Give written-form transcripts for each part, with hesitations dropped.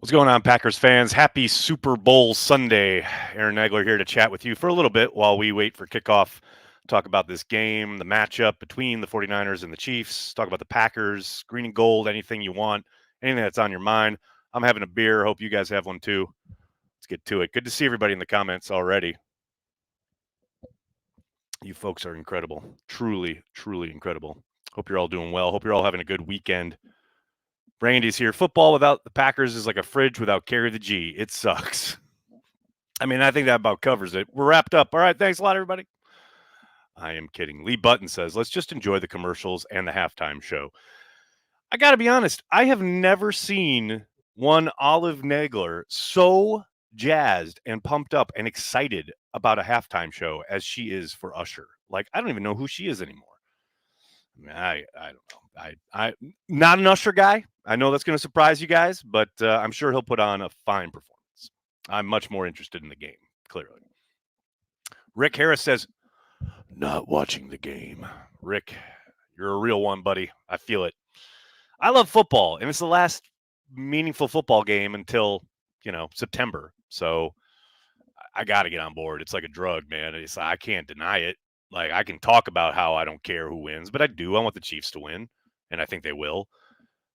What's going on, Packers fans? Happy Super Bowl Sunday. Aaron Nagler here to chat with you for a little bit while we wait for kickoff. Talk about this game, the matchup between the 49ers and the Chiefs. Talk about the Packers, green and gold, anything you want, anything that's on your mind. I'm having a beer. Hope you guys have one too. Let's get to it. Good to see everybody in the comments already. You folks are incredible. Truly, truly incredible. Hope you're all doing well. Hope you're all having a good weekend. Brandy's here. Football without the Packers is like a fridge without Carry the G. It sucks. I mean, I think that about covers it. We're wrapped up. All right. Thanks a lot, everybody. I am kidding. Lee Button says, let's just enjoy the commercials and the halftime show. I got to be honest. I have never seen one Olive Nagler so jazzed and pumped up and excited about a halftime show as she is for Usher. Like, I don't even know who she is anymore. I don't know. I not an Usher guy. I know that's going to surprise you guys, but I'm sure he'll put on a fine performance. I'm much more interested in the game, clearly. Rick Harris says, not watching the game. Rick, you're a real one, buddy. I feel it. I love football, and it's the last meaningful football game until, September. So I got to get on board. It's like a drug, man. I can't deny it. Like, I can talk about how I don't care who wins, but I do. I want the Chiefs to win, and I think they will.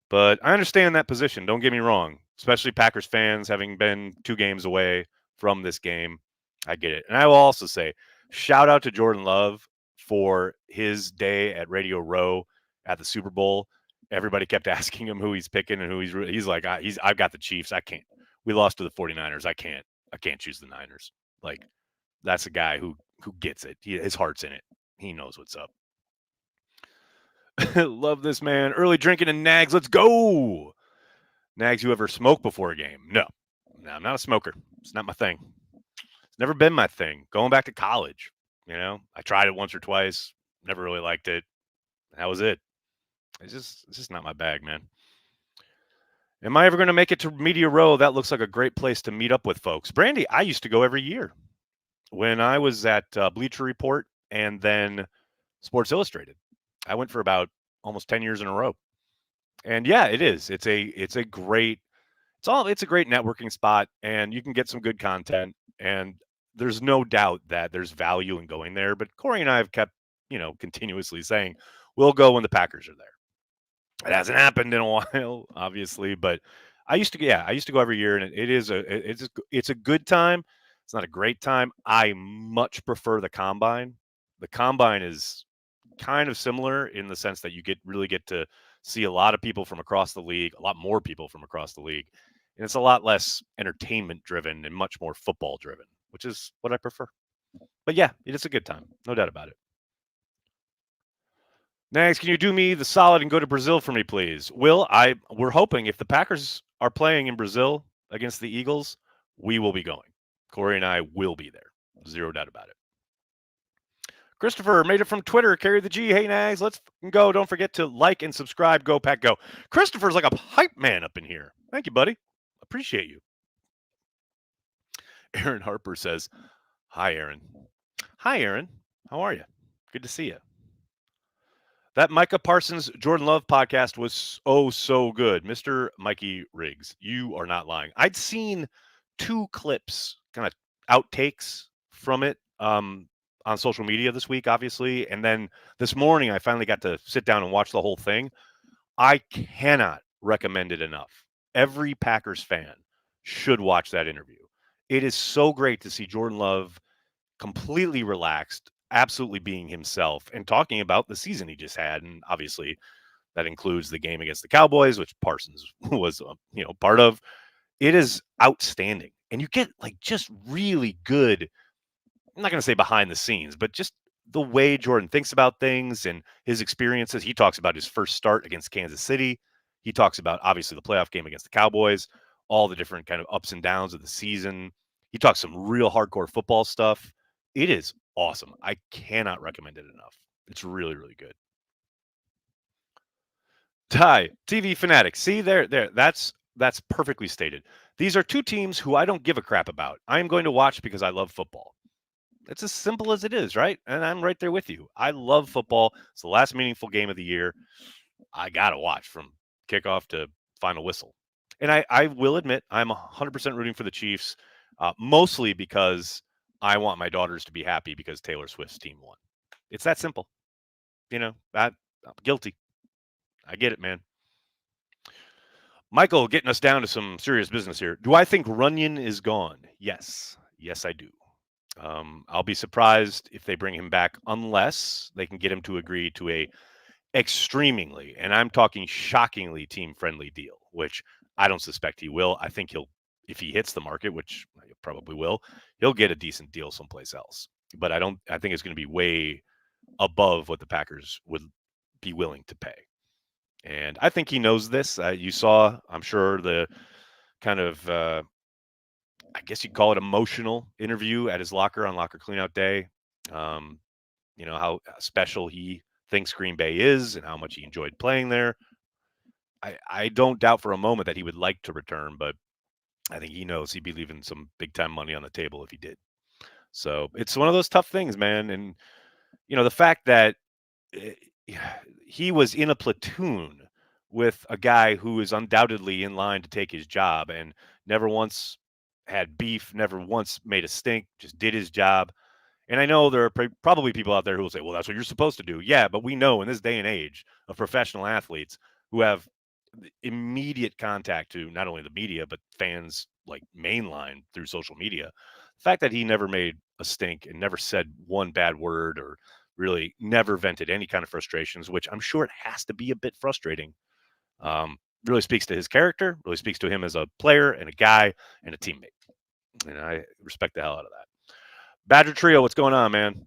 But I understand that position. Don't get me wrong, especially Packers fans having been 2 games away from this game. I get it. And I will also say, shout out to Jordan Love for his day at Radio Row at the Super Bowl. Everybody kept asking him who he's picking and who he's like, I've got the Chiefs. I can't. We lost to the 49ers. I can't choose the Niners. Like, that's a guy who gets it. His heart's in it. He knows what's up. Love this, man. Early drinking and Nags. Let's go. Nags, you ever smoke before a game? No, I'm not a smoker. It's not my thing. It's never been my thing. Going back to college, I tried it once or twice. Never really liked it. That was it. It's just not my bag, man. Am I ever going to make it to Media Row? That looks like a great place to meet up with folks. Brandy, I used to go every year when I was at Bleacher Report and then Sports Illustrated. I went for about almost 10 years in a row. And yeah, it is. It's a great networking spot, and you can get some good content, and there's no doubt that there's value in going there. But Corey and I have kept, continuously saying we'll go when the Packers are there. It hasn't happened in a while, obviously, but I used to go every year, and it's a good time. It's not a great time. I much prefer the Combine. The Combine is kind of similar in the sense that you really get to see a lot of people from across the league, a lot more people from across the league. And it's a lot less entertainment driven and much more football driven, which is what I prefer. But yeah, it is a good time. No doubt about it. Next, can you do me the solid and go to Brazil for me, please? Will, we're hoping if the Packers are playing in Brazil against the Eagles, we will be going. Corey and I will be there. Zero doubt about it. Christopher made it from Twitter. Carry the G. Hey, Nags, let's go. Don't forget to like and subscribe. Go, Pack, go. Christopher's like a hype man up in here. Thank you, buddy. Appreciate you. Aaron Harper says, hi, Aaron. Hi, Aaron. How are you? Good to see you. That Micah Parsons Jordan Love podcast was so good. Mr. Mikey Riggs, you are not lying. I'd seen 2 clips, kind of outtakes from it on social media this week, obviously. And then this morning, I finally got to sit down and watch the whole thing. I cannot recommend it enough. Every Packers fan should watch that interview. It is so great to see Jordan Love completely relaxed, absolutely being himself, and talking about the season he just had. And obviously that includes the game against the Cowboys, which Parsons was, part of. It is outstanding. And you get just really good, I'm not going to say behind the scenes, but just the way Jordan thinks about things and his experiences. He talks about his first start against Kansas City. He talks about, obviously, the playoff game against the Cowboys, all the different kind of ups and downs of the season. He talks some real hardcore football stuff. It is awesome. I cannot recommend it enough. It's really, really good. Ty, TV Fanatic. See, there. That's perfectly stated. These are 2 teams who I don't give a crap about. I am going to watch because I love football. It's as simple as it is, right? And I'm right there with you. I love football. It's the last meaningful game of the year. I got to watch from kickoff to final whistle. And I will admit I'm 100% rooting for the Chiefs, mostly because I want my daughters to be happy because Taylor Swift's team won. It's that simple. I'm guilty. I get it, man. Michael, getting us down to some serious business here. Do I think Runyon is gone? Yes. Yes, I do. I'll be surprised if they bring him back unless they can get him to agree to a extremely, and I'm talking shockingly team-friendly deal, which I don't suspect he will. I think if he hits the market, which he probably will, he'll get a decent deal someplace else. But I think it's going to be way above what the Packers would be willing to pay. And I think he knows this. You saw, I'm sure, the kind of, I guess you'd call it emotional interview at his locker on locker cleanout day. Um, how special he thinks Green Bay is and how much he enjoyed playing there. I don't doubt for a moment that he would like to return, but I think he knows he'd be leaving some big time money on the table if he did. So it's one of those tough things, man. And, the fact that eh, he was in a platoon with a guy who is undoubtedly in line to take his job and never once had beef, never once made a stink, just did his job. And I know there are probably people out there who will say, well, that's what you're supposed to do. Yeah, but we know in this day and age of professional athletes who have immediate contact to not only the media, but fans like mainline through social media, the fact that he never made a stink and never said one bad word or really never vented any kind of frustrations, which I'm sure it has to be a bit frustrating, really speaks to his character, really speaks to him as a player and a guy and a teammate. And I respect the hell out of that. Badger Trio, what's going on, man?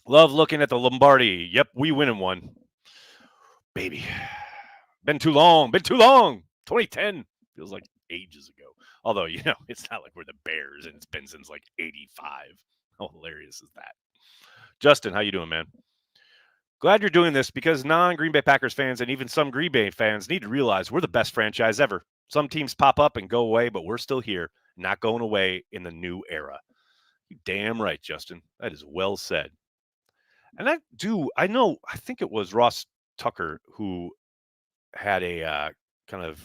Love looking at the Lombardi. Yep, we winning one. Baby. Been too long. 2010 feels like ages ago. Although, it's not like we're the Bears and it's been since like 85. How hilarious is that? Justin, how you doing, man? Glad you're doing this because non-Green Bay Packers fans and even some Green Bay fans need to realize we're the best franchise ever. Some teams pop up and go away, but we're still here, not going away in the new era. You damn right, Justin. That is well said. And I think it was Ross Tucker who had a kind of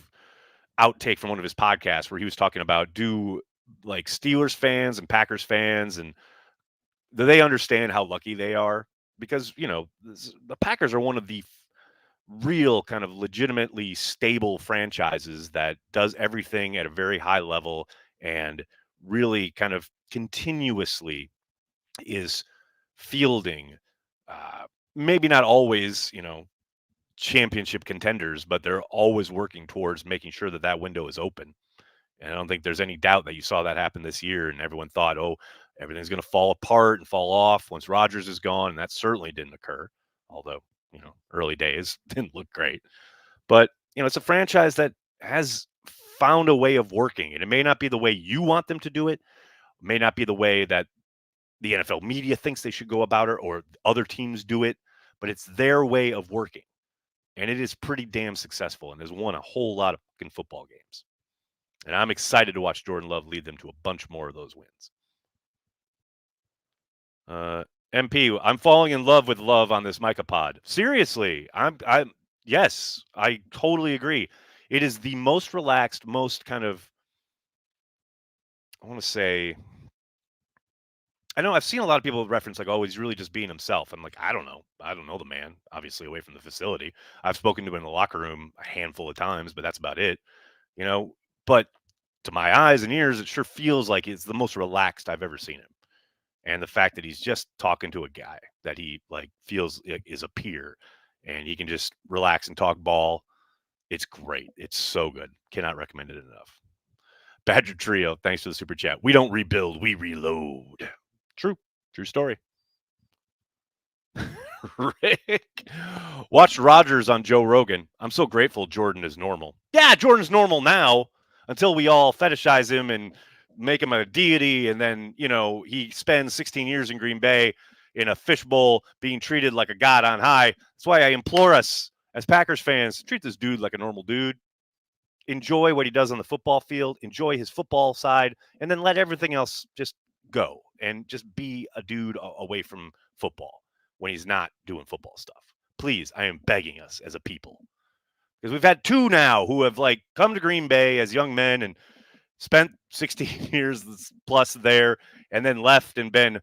outtake from one of his podcasts where he was talking about do like Steelers fans and Packers fans and do they understand how lucky they are? Because, the Packers are one of the real kind of legitimately stable franchises that does everything at a very high level and really kind of continuously is fielding maybe not always, championship contenders, but they're always working towards making sure that that window is open. And I don't think there's any doubt that you saw that happen this year. And everyone thought, oh, everything's going to fall apart and fall off once Rodgers is gone. And that certainly didn't occur. Although, early days didn't look great. But, it's a franchise that has found a way of working. And it may not be the way you want them to do it, may not be the way that the NFL media thinks they should go about it or other teams do it, but it's their way of working. And it is pretty damn successful and has won a whole lot of fucking football games. And I'm excited to watch Jordan Love lead them to a bunch more of those wins. MP, I'm falling in love with Love on this Micah pod. Seriously, yes, I totally agree. It is the most relaxed, most kind of, I want to say, I know I've seen a lot of people reference like, oh, he's really just being himself. I'm like, I don't know. I don't know the man, obviously away from the facility. I've spoken to him in the locker room a handful of times, but that's about it. But to my eyes and ears, it sure feels like it's the most relaxed I've ever seen him. And the fact that he's just talking to a guy that he like feels is a peer and he can just relax and talk ball. It's great. It's so good. Cannot recommend it enough. Badger Trio, thanks for the super chat. We don't rebuild, we reload. True story. Rick watched Rodgers on Joe Rogan. I'm so grateful Jordan is normal. Yeah, Jordan's normal now until we all fetishize him and make him a deity. And then, he spends 16 years in Green Bay in a fishbowl being treated like a god on high. That's why I implore us as Packers fans, treat this dude like a normal dude. Enjoy what he does on the football field. Enjoy his football side. And then let everything else just go and just be a dude away from football when he's not doing football stuff. Please, I am begging us as a people. Because we've had two now who have like come to Green Bay as young men and spent 16 years plus there and then left and been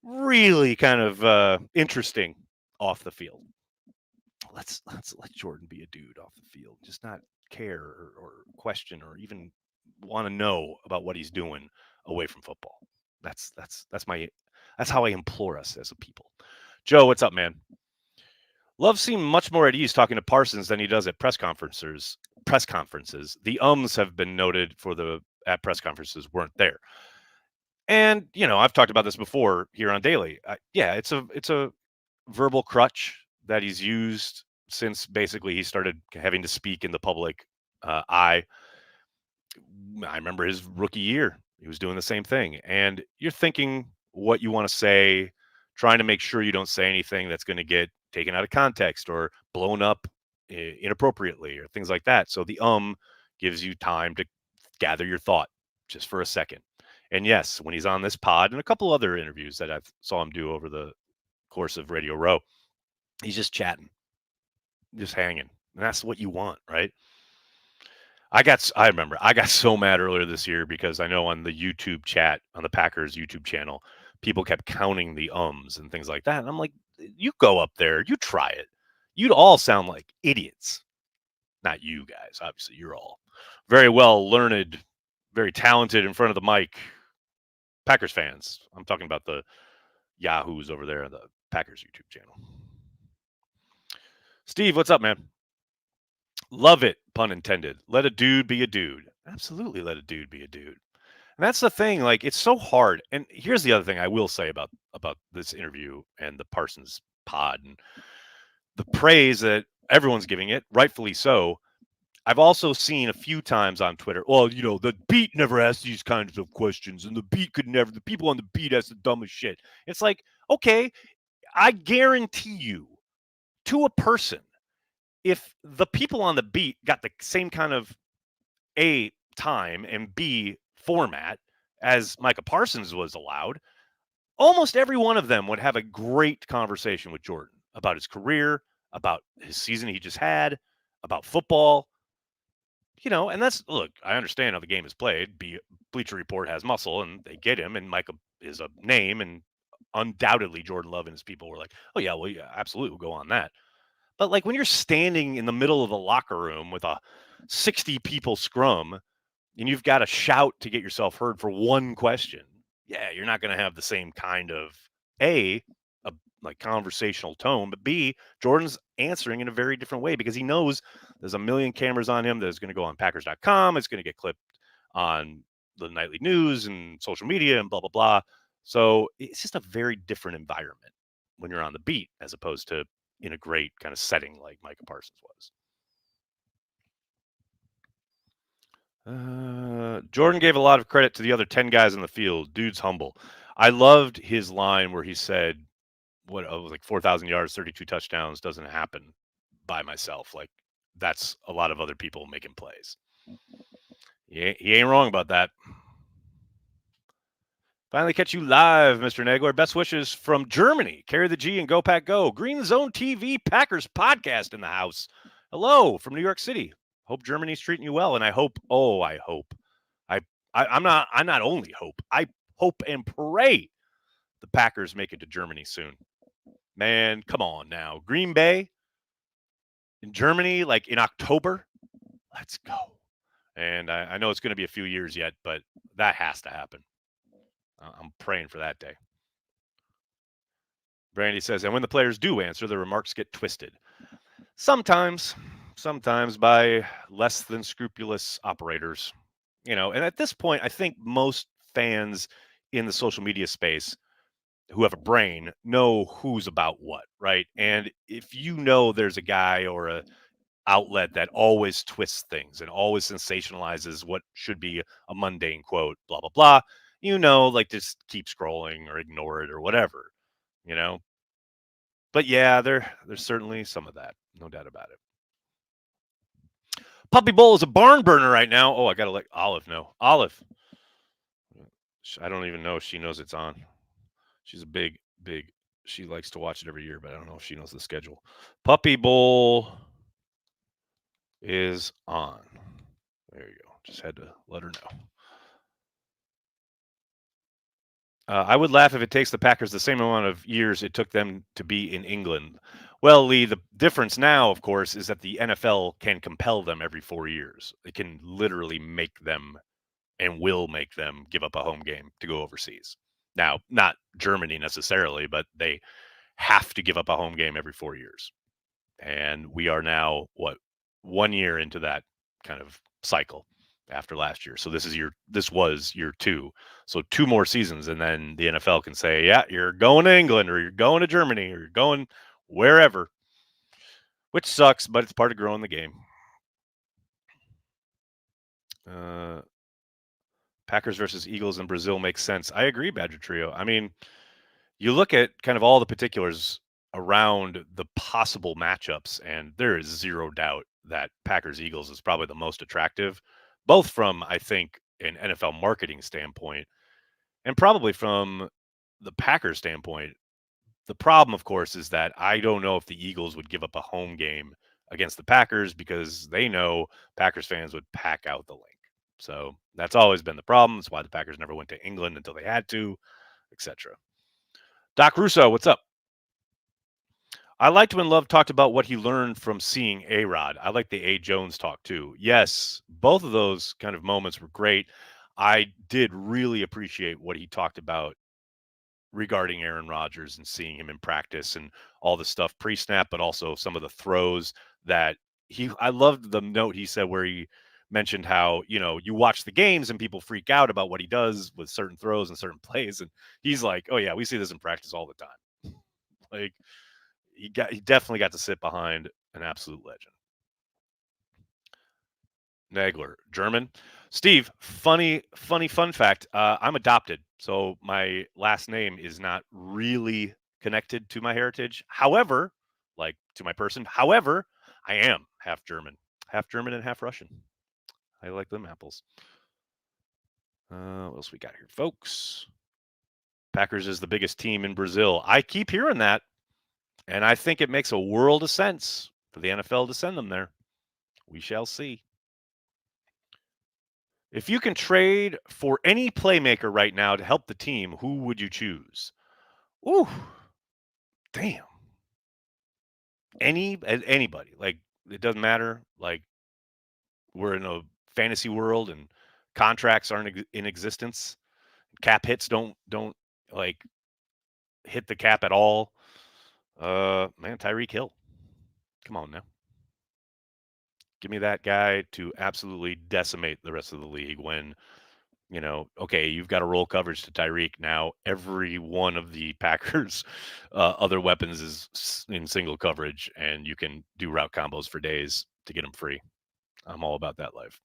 really kind of interesting off the field. Let's let Jordan be a dude off the field, just not care or question or even want to know about what he's doing away from football. That's how I implore us as a people. Joe, what's up, man? Love seemed much more at ease talking to Parsons than he does at press conferences. The ums have been noted for the at press conferences weren't there. And I've talked about this before here on Daily. Yeah, it's a verbal crutch that he's used since basically he started having to speak in the public eye. I remember his rookie year. He was doing the same thing. And you're thinking what you want to say, trying to make sure you don't say anything that's going to get taken out of context or blown up inappropriately or things like that. So the gives you time to gather your thought just for a second. And yes, when he's on this pod and a couple other interviews that I saw him do over the course of Radio Row, he's just chatting, just hanging. And that's what you want, right? I remember I got so mad earlier this year because I know on the YouTube chat, on the Packers YouTube channel, people kept counting the ums and things like that. And I'm like, you go up there, you try it. You'd all sound like idiots. Not you guys, obviously. You're all very well learned, very talented in front of the mic. Packers fans. I'm talking about the Yahoos over there on the Packers YouTube channel. Steve, what's up, man? Love it, pun intended. Let a dude be a dude. Absolutely let a dude be a dude. And that's the thing, like it's so hard. And here's the other thing I will say about this interview and the Parsons pod and the praise that everyone's giving it, rightfully so. I've also seen a few times on Twitter, well, the beat never asks these kinds of questions, and the people on the beat ask the dumbest shit. It's like, okay, I guarantee you, to a person, if the people on the beat got the same kind of A, time, and B, format as Micah Parsons was allowed, almost every one of them would have a great conversation with Jordan about his career, about his season he just had, about football. And look, I understand how the game is played. Bleacher Report has muscle, and they get him, and Micah is a name, and undoubtedly Jordan Love and his people were like, oh, yeah, well, yeah, absolutely, we'll go on that. But like when you're standing in the middle of the locker room with a 60 people scrum and you've got to shout to get yourself heard for one question, yeah, you're not going to have the same kind of a like conversational tone, but B, Jordan's answering in a very different way because he knows there's a million cameras on him that's going to go on Packers.com. It's going to get clipped on the nightly news and social media and blah, blah, blah. So it's just a very different environment when you're on the beat as opposed to in a great kind of setting like Micah Parsons was. Jordan gave a lot of credit to the other 10 guys in the field. Dude's humble. I loved his line where he said, what was like 4,000 yards, 32 touchdowns doesn't happen by myself. Like that's a lot of other people making plays. He ain't wrong about that. Finally catch you live, Mr. Nagler. Best wishes from Germany. Carry the G and go Pack Go. Green Zone TV Packers podcast in the house. Hello from New York City. Hope Germany's treating you well, and I hope. I'm not only hope. I hope and pray the Packers make it to Germany soon. Man, come on now. Green Bay in Germany, like in October. Let's go. And I know it's going to be a few years yet, but that has to happen. I'm praying for that day. Brandy says, and when the players do answer, the remarks get twisted. Sometimes by less than scrupulous operators. And at this point, I think most fans in the social media space who have a brain know who's about what, right? And if there's a guy or a outlet that always twists things and always sensationalizes what should be a mundane quote, blah, blah, blah, like just keep scrolling or ignore it or whatever, But yeah, there's certainly some of that. No doubt about it. Puppy Bowl is a barn burner right now. Oh, I got to let Olive know. Olive. I don't even know if she knows it's on. She's a big, she likes to watch it every year, but I don't know if she knows the schedule. Puppy Bowl is on. There you go. Just had to let her know. I would laugh if it takes the Packers the same amount of years it took them to be in England. Well, Lee, the difference now, of course, is that the NFL can compel them every 4 years. It can literally make them and will make them give up a home game to go overseas. Now, not Germany necessarily, but they have to give up a home game every 4 years. And we are now, 1 year into that kind of cycle after last year. So this was year two. So two more seasons, and then the NFL can say, yeah, you're going to England or you're going to Germany or you're going wherever, which sucks, but it's part of growing the game. Packers versus Eagles in Brazil makes sense. I agree, Badger Trio. I mean, you look at kind of all the particulars around the possible matchups, and there is zero doubt that Packers Eagles is probably the most attractive, both from, I think, an NFL marketing standpoint and probably from the Packers standpoint. The problem, of course, is that I don't know if the Eagles would give up a home game against the Packers because they know Packers fans would pack out the link. So that's always been the problem. That's why the Packers never went to England until they had to, etc. Doc Russo, what's up? I liked when Love talked about what he learned from seeing A-Rod. I like the A. Jones talk too. Yes, both of those kind of moments were great. I did really appreciate what he talked about regarding Aaron Rodgers and seeing him in practice and all the stuff pre-snap, but also some of the throws that I loved the note he said where he mentioned how, you watch the games and people freak out about what he does with certain throws and certain plays. And he's like, oh yeah, we see this in practice all the time. Like he definitely got to sit behind an absolute legend. Nagler, German. Steve, funny fun fact. I'm adopted, so my last name is not really connected to my heritage. However, like to my person. However, I am half German and half Russian. I like them apples. What else we got here, folks? Packers is the biggest team in Brazil. I keep hearing that, and I think it makes a world of sense for the NFL to send them there. We shall see. If you can trade for any playmaker right now to help the team, who would you choose? Ooh, damn. Anybody. Like it doesn't matter. Like we're in a fantasy world and contracts aren't in existence. Cap hits don't like hit the cap at all. Man, Tyreek Hill. Come on now. Give me that guy to absolutely decimate the rest of the league when okay, you've got to roll coverage to Tyreek. Now, every one of the Packers' other weapons is in single coverage, and you can do route combos for days to get them free. I'm all about that life.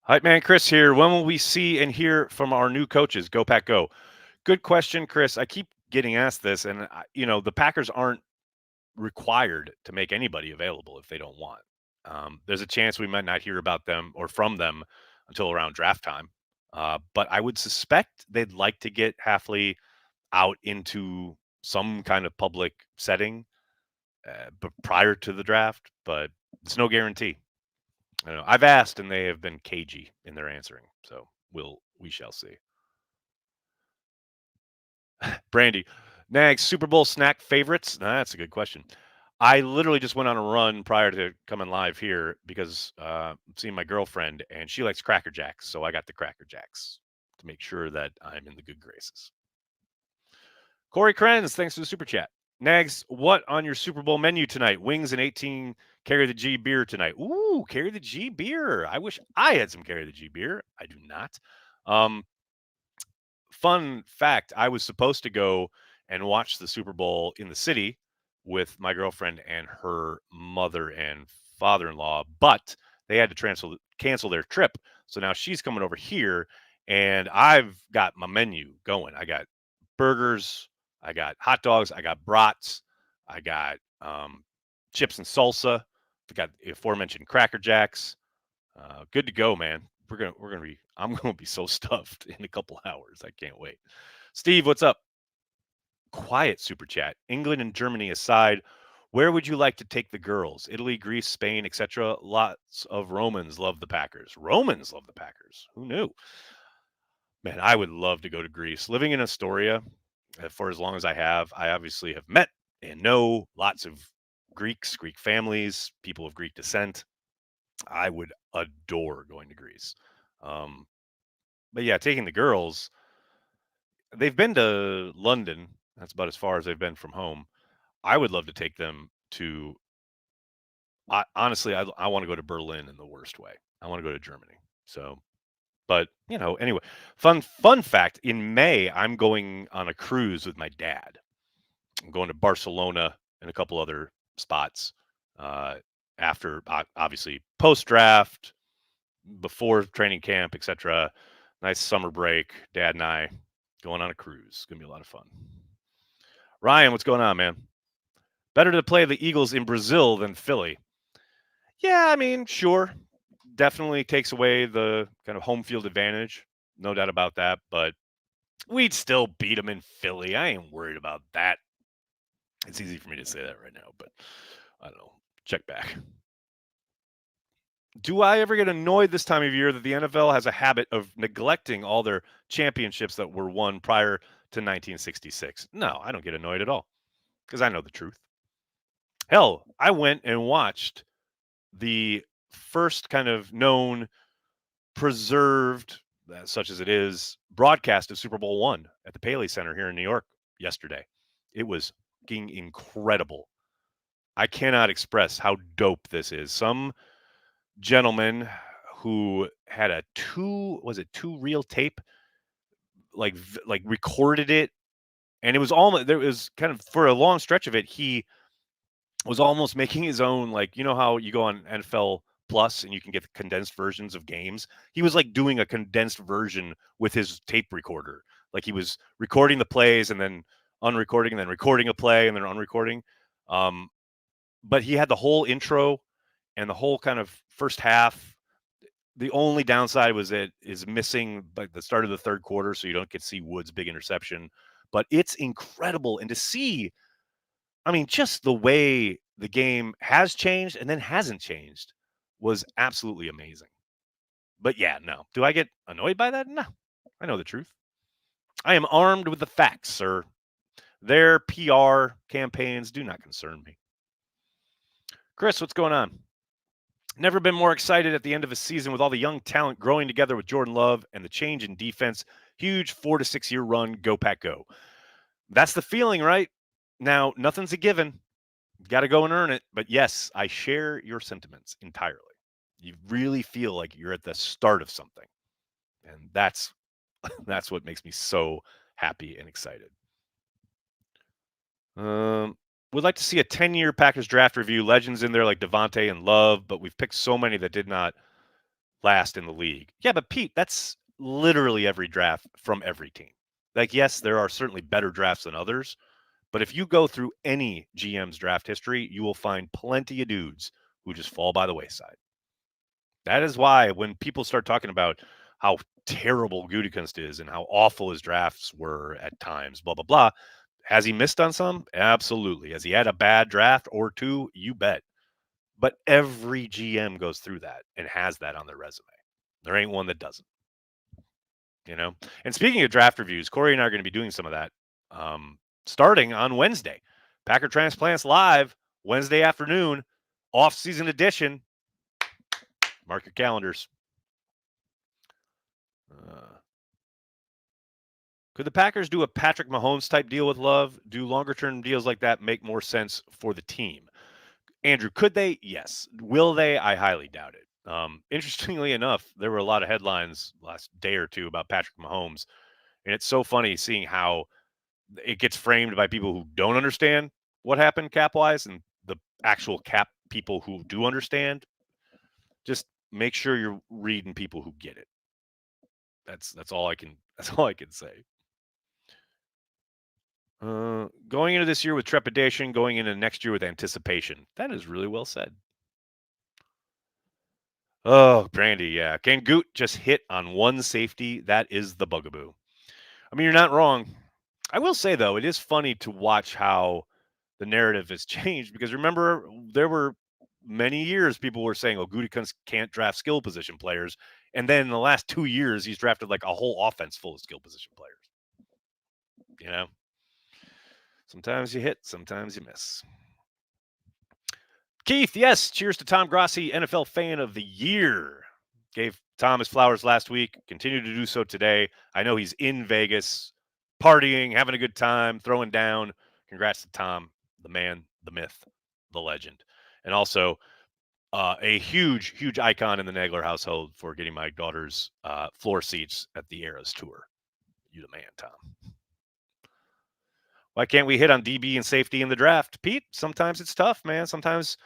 Hype man Chris here. When will we see and hear from our new coaches? Go Pack Go. Good question, Chris. I keep getting asked this, and the Packers aren't required to make anybody available if they don't want. There's a chance we might not hear about them or from them until around draft time. But I would suspect they'd like to get Halfley out into some kind of public setting but prior to the draft, but it's no guarantee. I don't know. I've asked and they have been cagey in their answering. So we shall see. Brandy, Nags, Super Bowl snack favorites? That's a good question. I literally just went on a run prior to coming live here because I'm seeing my girlfriend and she likes Cracker Jacks. So I got the Cracker Jacks to make sure that I'm in the good graces. Corey Krenz, thanks for the super chat. Nags, what on your Super Bowl menu tonight? Wings and 18 Carry the G beer tonight. Ooh, Carry the G beer. I wish I had some Carry the G beer. I do not. Fun fact, I was supposed to go and watch the Super Bowl in the city with my girlfriend and her mother and father-in-law, but they had to cancel their trip. So now she's coming over here and I've got my menu going. I got burgers, I got hot dogs, I got brats, I got chips and salsa, I got the aforementioned Cracker Jacks. Good to go, man. I'm gonna be so stuffed in a couple hours. I can't wait. Steve, what's up? Quiet super chat. England and Germany aside, Where would you like to take the girls? Italy, Greece, Spain, etc. Lots of Romans love the Packers. Romans love the Packers. Who knew? Man, I would love to go to Greece. Living in Astoria for as long as I obviously have met and know lots of Greeks, Greek families, people of Greek descent. I would adore going to Greece. Um, but yeah, taking the girls, they've been to London. That's about as far as they've been from home. I would love to take them to, honestly, I want to go to Berlin in the worst way. I want to go to Germany. So, but anyway, fun fact, in May, I'm going on a cruise with my dad. I'm going to Barcelona and a couple other spots uh, after, obviously, post draft, before training camp, etc. Nice summer break. Dad and I going on a cruise. It's going to be a lot of fun. Ryan, what's going on, man? Better to play the Eagles in Brazil than Philly. Yeah, I mean, sure. Definitely takes away the kind of home field advantage. No doubt about that. But we'd still beat them in Philly. I ain't worried about that. It's easy for me to say that right now, but I don't know. Check back. Do I ever get annoyed this time of year that the NFL has a habit of neglecting all their championships that were won prior to 1966? No, I don't get annoyed at all because I know the truth. Hell, I went and watched the first kind of known, preserved, such as it is, broadcast of Super Bowl I at the Paley Center here in New York yesterday. It was fucking incredible. I cannot express how dope this is. Some gentleman who had a two reel tape, like recorded it, and it was almost, there was kind of, for a long stretch of it, he was almost making his own, like, how you go on NFL Plus and you can get the condensed versions of games. He was like doing a condensed version with his tape recorder. Like he was recording the plays and then unrecording and then recording a play and then unrecording. But he had the whole intro and the whole kind of first half. The only downside was it is missing like the start of the third quarter, so you don't get to see Woods' big interception. But it's incredible, and to see, I mean, just the way the game has changed and then hasn't changed was absolutely amazing. But yeah, no. Do I get annoyed by that? No. I know the truth. I am armed with the facts, sir. Their PR campaigns do not concern me. Chris, what's going on? Never been more excited at the end of a season with all the young talent growing together with Jordan Love and the change in defense. Huge 4 to 6 year run. Go Pack Go. That's the feeling, right? Now, nothing's a given. Got to go and earn it. But yes, I share your sentiments entirely. You really feel like you're at the start of something. And that's what makes me so happy and excited. Would like to see a 10-year Packers draft review. Legends in there like Devontae and Love, but we've picked so many that did not last in the league. Yeah, but Pete, that's literally every draft from every team. Like, yes, there are certainly better drafts than others, but if you go through any GM's draft history, you will find plenty of dudes who just fall by the wayside. That is why when people start talking about how terrible Gutekunst is and how awful his drafts were at times, blah, blah, blah, has he missed on some? Absolutely. Has he had a bad draft or two? You bet. But every GM goes through that and has that on their resume. There ain't one that doesn't. And speaking of draft reviews, Corey and I are going to be doing some of that starting on Wednesday. Packer Transplants Live, Wednesday afternoon, off-season edition. Mark your calendars. Could the Packers do a Patrick Mahomes type deal with Love? Do longer-term deals like that make more sense for the team? Andrew, could they? Yes. Will they? I highly doubt it. Interestingly enough, there were a lot of headlines last day or two about Patrick Mahomes, and it's so funny seeing how it gets framed by people who don't understand what happened cap-wise and the actual cap people who do understand. Just make sure you're reading people who get it. That's all I can say. Going into this year with trepidation, going into next year with anticipation. That is really well said. Oh, Brandy, yeah. Can Goot just hit on one safety? That is the bugaboo. I mean, you're not wrong. I will say, though, it is funny to watch how the narrative has changed, because remember, there were many years people were saying, oh, Gutekunst can't draft skill position players. And then in the last 2 years, he's drafted like a whole offense full of skill position players. You know, sometimes you hit, sometimes you miss. Keith, yes, cheers to Tom Grossi, NFL Fan of the Year. Gave Tom his flowers last week, continue to do so today. I know he's in Vegas, partying, having a good time, throwing down. Congrats to Tom, the man, the myth, the legend. And also a huge, huge icon in the Nagler household for getting my daughter's floor seats at the Eras Tour. You the man, Tom. Why can't we hit on DB and safety in the draft? Pete, sometimes it's tough, man. Sometimes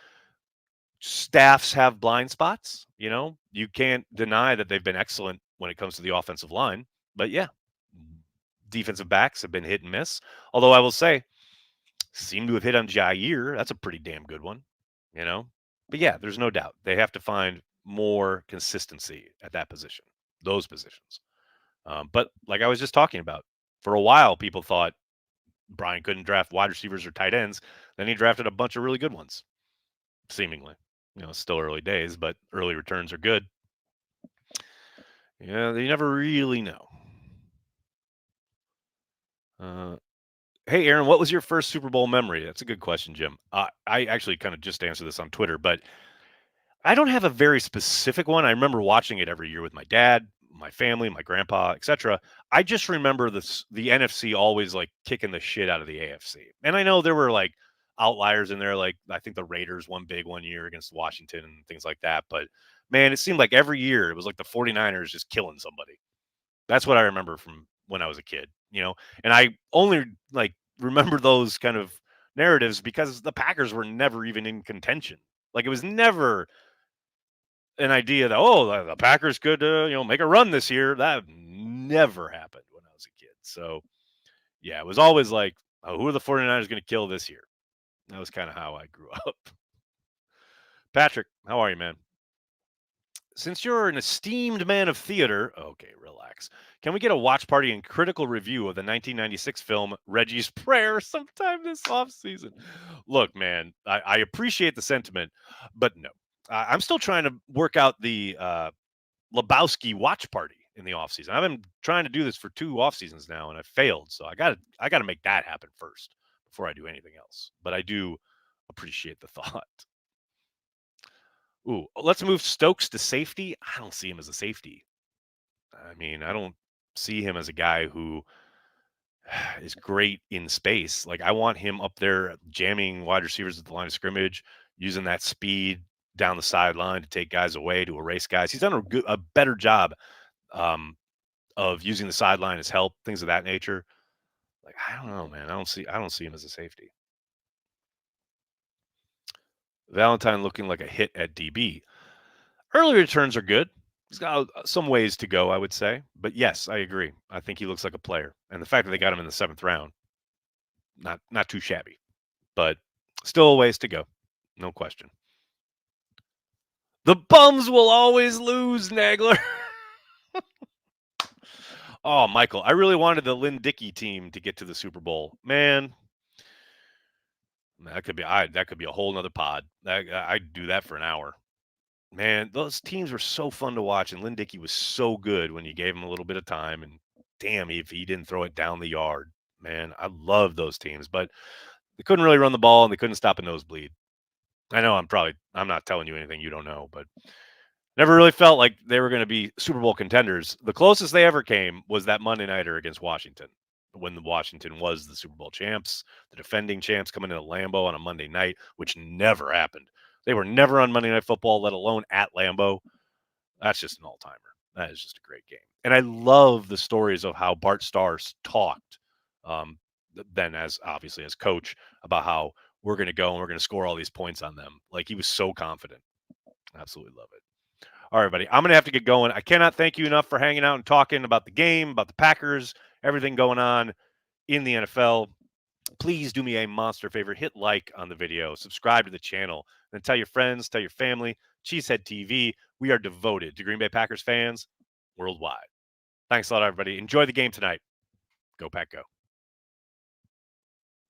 staffs have blind spots. You know, you can't deny that they've been excellent when it comes to the offensive line. But yeah, defensive backs have been hit and miss. Although I will say, seem to have hit on Jair. That's a pretty damn good one, you know? But yeah, there's no doubt. They have to find more consistency at that position, those positions. But like I was just talking about, for a while, people thought Brian couldn't draft wide receivers or tight ends. Then he drafted a bunch of really good ones, seemingly. You know, it's still early days, but early returns are good. Yeah, you never really know. Hey, Aaron, what was your first Super Bowl memory? That's a good question, Jim. I actually kind of just answered this on Twitter, but I don't have a very specific one. I remember watching it every year with my dad, my family, my grandpa, etc. I just remember the NFC always like kicking the shit out of the AFC. And I know there were like outliers in there, like I think the Raiders won big one year against Washington and things like that. But man, it seemed like every year it was like the 49ers just killing somebody. That's what I remember from when I was a kid, you know. And I only like remember those kind of narratives because the Packers were never even in contention. Like it was never an idea that, oh, the Packers could make a run this year. That never happened when I was a kid. So yeah, it was always like, oh, who are the 49ers going to kill this year? That was kind of how I grew up. Patrick, how are you, man? Since you're an esteemed man of theater, okay, relax. Can we get a watch party and critical review of the 1996 film Reggie's Prayer sometime this offseason? Look, man, I appreciate the sentiment, but no. I'm still trying to work out the Lebowski watch party in the offseason. I've been trying to do this for 2 off seasons now, and I failed. So I gotta make that happen first before I do anything else. But I do appreciate the thought. Ooh, let's move Stokes to safety. I don't see him as a safety. I mean, I don't see him as a guy who is great in space. Like I want him up there jamming wide receivers at the line of scrimmage, using that speed down the sideline to take guys away, to erase guys. He's done a better job um, of using the sideline as help, things of that nature. Like I don't know, man. I don't see him as a safety. Valentine looking like a hit at DB. Early returns are good. He's got some ways to go, I would say. But yes, I agree. I think he looks like a player. And the fact that they got him in the 7th round, not too shabby. But still a ways to go. No question. The bums will always lose, Nagler. Oh, Michael, I really wanted the Lynn Dickey team to get to the Super Bowl. Man, that could be a whole nother pod. I'd do that for an hour. Man, those teams were so fun to watch, and Lynn Dickey was so good when you gave him a little bit of time. And damn, if he didn't throw it down the yard, man, I love those teams. But they couldn't really run the ball, and they couldn't stop a nosebleed. I know I'm not telling you anything you don't know, but never really felt like they were going to be Super Bowl contenders. The closest they ever came was that Monday nighter against Washington, when the Washington was the Super Bowl champs, the defending champs, coming into Lambeau on a Monday night, which never happened. They were never on Monday Night Football, let alone at Lambeau. That's just an all-timer. That is just a great game. And I love the stories of how Bart Starr talked, then as obviously as coach, about how we're going to go and we're going to score all these points on them. Like he was so confident. Absolutely love it. All right, buddy. I'm going to have to get going. I cannot thank you enough for hanging out and talking about the game, about the Packers, everything going on in the NFL. Please do me a monster favor. Hit like on the video, subscribe to the channel, and tell your friends, tell your family. Cheesehead TV. We are devoted to Green Bay Packers fans worldwide. Thanks a lot, everybody. Enjoy the game tonight. Go Pack Go.